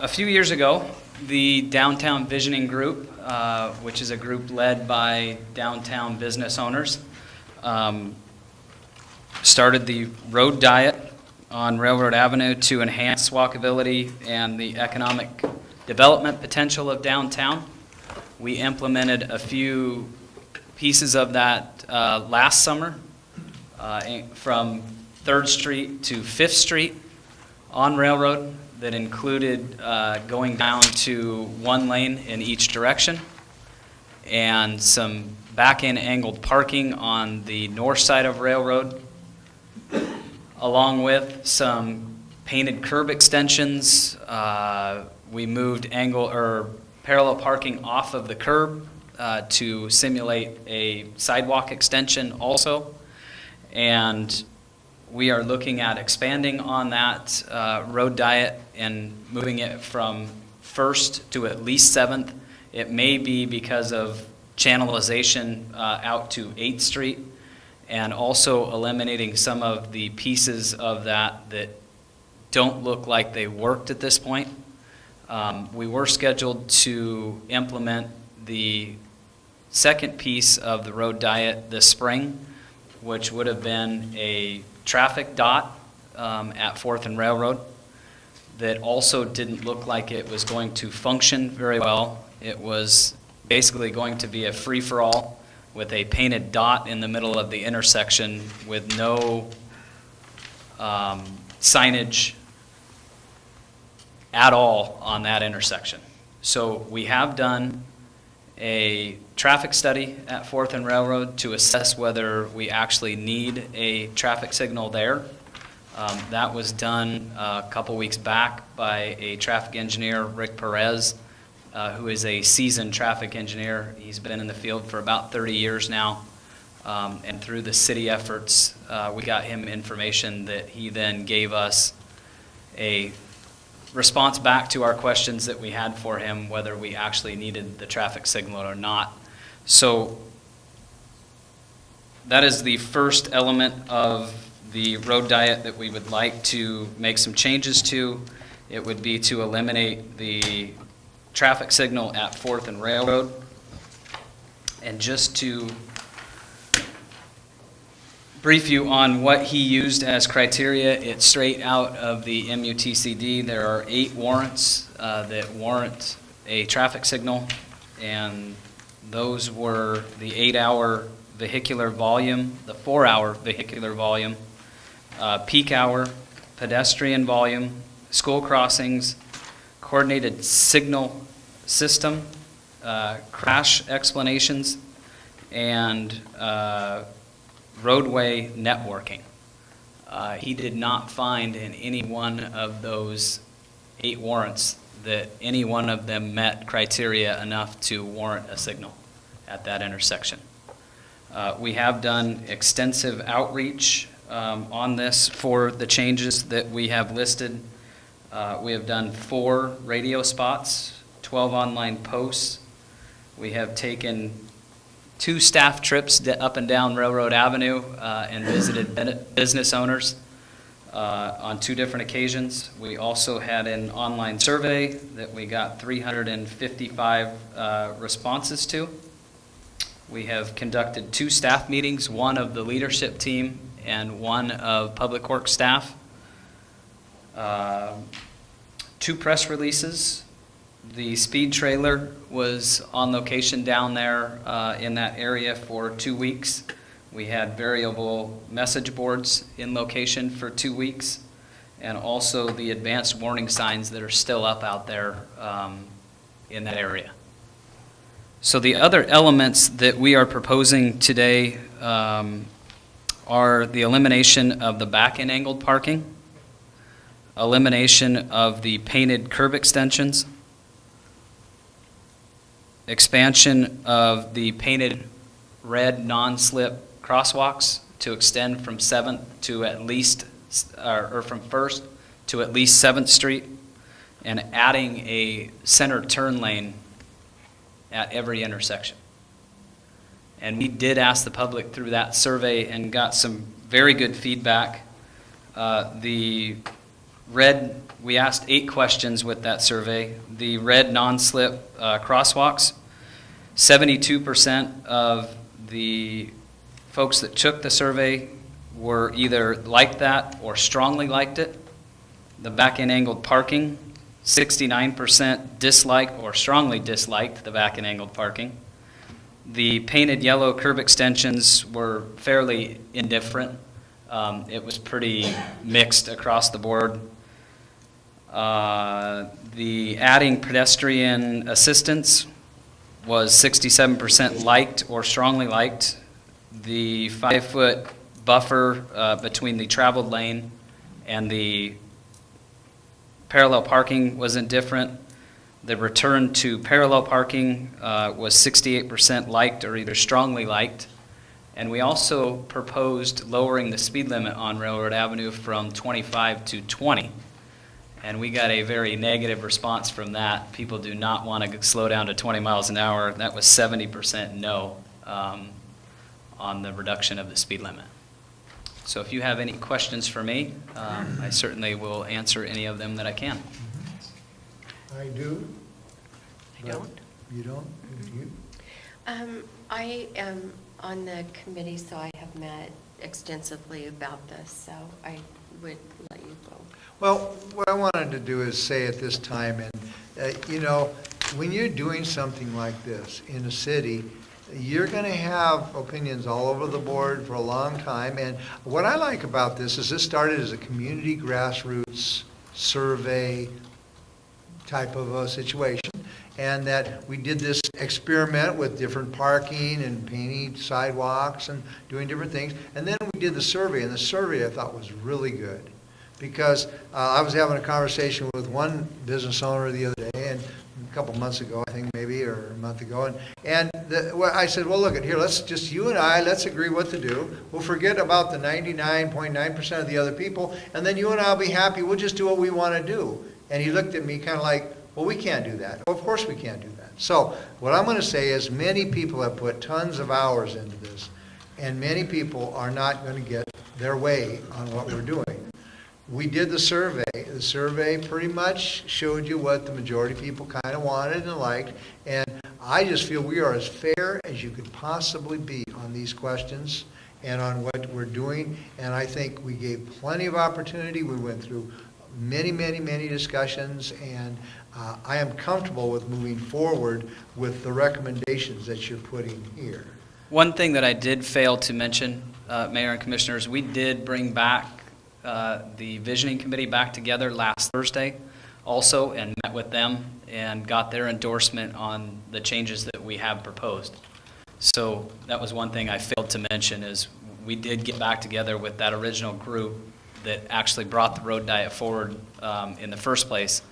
A few years ago, the Downtown Visioning Group, which is a group led by downtown business owners, started the road diet on Railroad Avenue to enhance walkability and the economic development potential of downtown. We implemented a few pieces of that last summer, from 3rd Street to 5th Street on Railroad, that included going down to 1 lane in each direction and some back-end angled parking on the north side of Railroad, along with some painted curb extensions. We moved parallel parking off of the curb to simulate a sidewalk extension also. And we are looking at expanding on that road diet and moving it from 1st to at least 7th. It may be because of channelization out to 8th Street, and also eliminating some of the pieces of that don't look like they worked at this point. We were scheduled to implement the second piece of the road diet this spring, which would have been a traffic dot at 4th and Railroad that also didn't look like it was going to function very well. It was basically going to be a free-for-all with a painted dot in the middle of the intersection with no signage at all on that intersection. So we have done a traffic study at 4th and Railroad to assess whether we actually need a traffic signal there. That was done a couple weeks back by a traffic engineer, Rick Perez, who is a seasoned traffic engineer. He's been in the field for about 30 years now. And through the city efforts, we got him information that he then gave us a response back to our questions that we had for him, whether we actually needed the traffic signal or not. So that is the first element of the road diet that we would like to make some changes to. It would be to eliminate the traffic signal at 4th and Railroad. And just to brief you on what he used as criteria, it's straight out of the MUTCD. There are 8 warrants that warrant a traffic signal, and those were the 8-hour vehicular volume, the 4-hour vehicular volume, peak hour, pedestrian volume, school crossings, coordinated signal system, crash explanations, and roadway networking. He did not find in any one of those 8 warrants that any one of them met criteria enough to warrant a signal at that intersection. We have done extensive outreach on this for the changes that we have listed. We have done 4 radio spots, 12 online posts. We have taken 2 staff trips up and down Railroad Avenue and visited business owners on 2 different occasions. We also had an online survey that we got 355 responses to. We have conducted 2 staff meetings, one of the leadership team and one of Public Works staff. 2 press releases. The speed trailer was on location down there in that area for 2 weeks. We had variable message boards in location for 2 weeks, and also the advanced warning signs that are still up out there in that area. So the other elements that we are proposing today are the elimination of the back-end angled parking, elimination of the painted curb extensions, expansion of the painted red non-slip crosswalks to extend from 7th to at least, or from 1st to at least 7th Street, and adding a center turn lane at every intersection. And we did ask the public through that survey and got some very good feedback. The red We asked 8 questions with that survey. The red non-slip crosswalks, 72% of the folks that took the survey were either like that or strongly liked it. The back-end angled parking, 69% disliked or strongly disliked the back-end angled parking. The painted yellow curb extensions were fairly indifferent. It was pretty mixed across the board. The adding pedestrian assistance was 67% liked or strongly liked. The 5-foot buffer between the traveled lane and the parallel parking was indifferent. The return to parallel parking was 68% liked or either strongly liked. And we also proposed lowering the speed limit on Railroad Avenue from 25 to 20. And we got a very negative response from that. People do not want to slow down to 20 miles an hour. That was 70% no on the reduction of the speed limit. So if you have any questions for me, I certainly will answer any of them that I can. I do. I don't. You don't? You? I am on the committee, so I have met extensively about this, so I would let you go. Well, what I wanted to do is say at this time, and you know, when you're doing something like this in a city, you're going to have opinions all over the board for a long time. And what I like about this is this started as a community grassroots survey type of a situation, and that we did this experiment with different parking and painting sidewalks and doing different things. And then we did the survey, and the survey I thought was really good, because I was having a conversation with one business owner the other day, and a couple months ago, I think maybe, or a month ago, and I said, well, look, here, let's just, you and I, let's agree what to do. We'll forget about the 99.9% of the other people, and then you and I will be happy. We'll just do what we want to do. And he looked at me kind of like, well, we can't do that. Well, of course we can't do that. So what I'm going to say is many people have put tons of hours into this, and many people are not going to get their way on what we're doing. We did the survey. The survey pretty much showed you what the majority of people kind of wanted and liked, and I just feel we are as fair as you could possibly be on these questions and on what we're doing, and I think we gave plenty of opportunity. We went through many, many, many discussions, and I am comfortable with moving forward with the recommendations that you're putting here. One thing that I did fail to mention, Mayor and Commissioners, we did bring back the visioning committee back together last Thursday also, and met with them and got their endorsement on the changes that we have proposed. So that was one thing I failed to mention, is we did get back together with that original group that actually brought the road diet forward in the first place,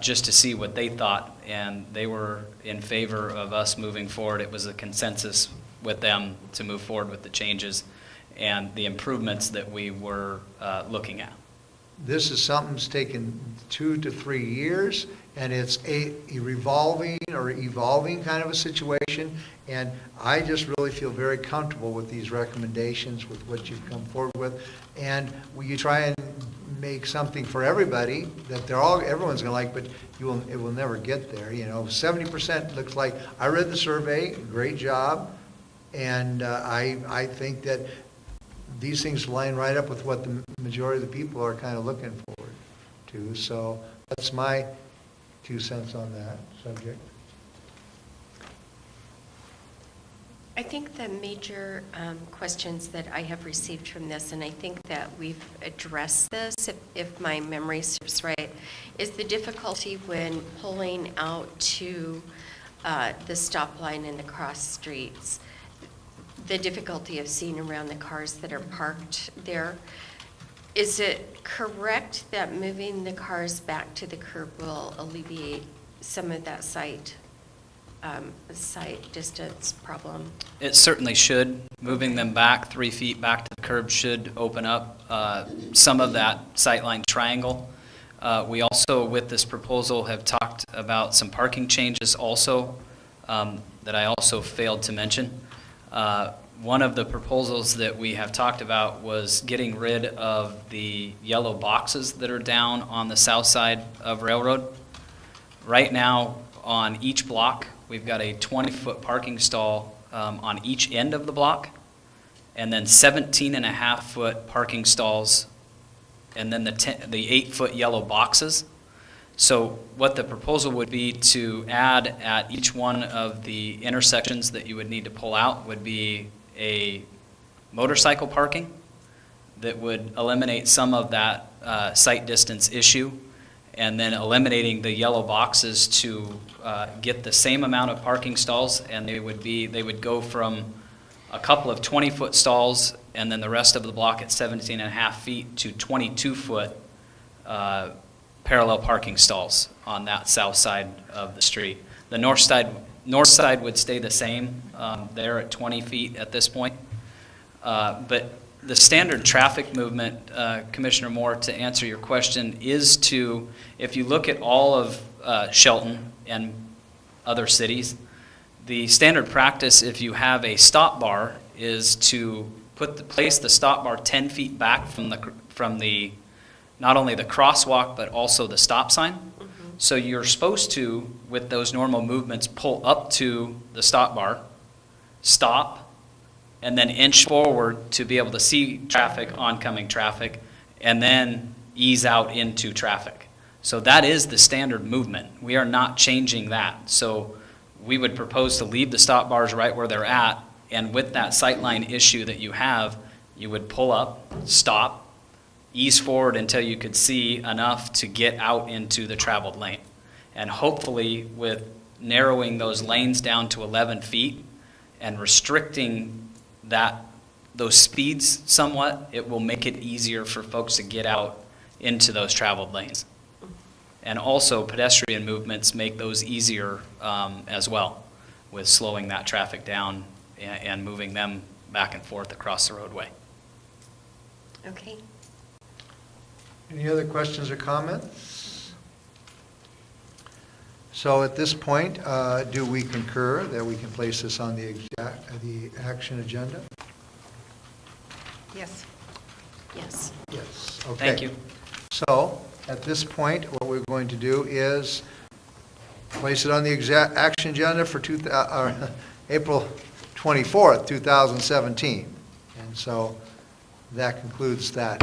just to see what they thought, and they were in favor of us moving forward. It was a consensus with them to move forward with the changes and the improvements that we were looking at. This is something that's taken 2 to 3 years, and it's a revolving or evolving kind of a situation, and I just really feel very comfortable with these recommendations, with what you've come forward with, and you try and make something for everybody that everyone's going to like, but it will never get there. You know, 70% looks like, I read the survey, great job, and I think that these things line right up with what the majority of the people are kind of looking forward to. So that's my 2 cents on that subject. I think the major questions that I have received from this, and I think that we've addressed this, if my memory serves right, is the difficulty when pulling out to the stop line and the cross streets, the difficulty of seeing around the cars that are parked there. Is it correct that moving the cars back to the curb will alleviate some of that sight distance problem? It certainly should. Moving them back 3 feet back to the curb should open up some of that sightline triangle. We also, with this proposal, have talked about some parking changes also that I also failed to mention. one of the proposals that we have talked about was getting rid of the yellow boxes that are down on the south side of Railroad. Right now, on each block, we've got a 20-foot parking stall on each end of the block, and then 17.5-foot parking stalls, and then the 8-foot yellow boxes. So what the proposal would be to add at each one of the intersections that you would need to pull out would be a motorcycle parking that would eliminate some of that sight distance issue, and then eliminating the yellow boxes to get the same amount of parking stalls, and they would go from a couple of 20-foot stalls and then the rest of the block at 17.5 feet to 22-foot parallel parking stalls on that south side of the street. The north side would stay the same there at 20 feet at this point. But the standard traffic movement, Commissioner Moore, to answer your question, is to, if you look at all of Shelton and other cities, the standard practice, if you have a stop bar, is to place the stop bar 10 feet back from the not only the crosswalk but also the stop sign. Mm-hmm. So you're supposed to, with those normal movements, pull up to the stop bar, stop, and then inch forward to be able to see traffic, oncoming traffic, and then ease out into traffic. So that is the standard movement. We are not changing that. So we would propose to leave the stop bars right where they're at, and with that sightline issue that you have, you would pull up, stop, ease forward until you could see enough to get out into the traveled lane. And hopefully, with narrowing those lanes down to 11 feet and restricting those speeds somewhat, it will make it easier for folks to get out into those traveled lanes. And also, pedestrian movements make those easier as well, with slowing that traffic down and moving them back and forth across the roadway. Okay. Any other questions or comments? So at this point, do we concur that we can place this on the action agenda? Yes. Yes. Yes. Okay. Thank you. So at this point, what we're going to do is place it on the action agenda for April 24th, 2017. And so that concludes that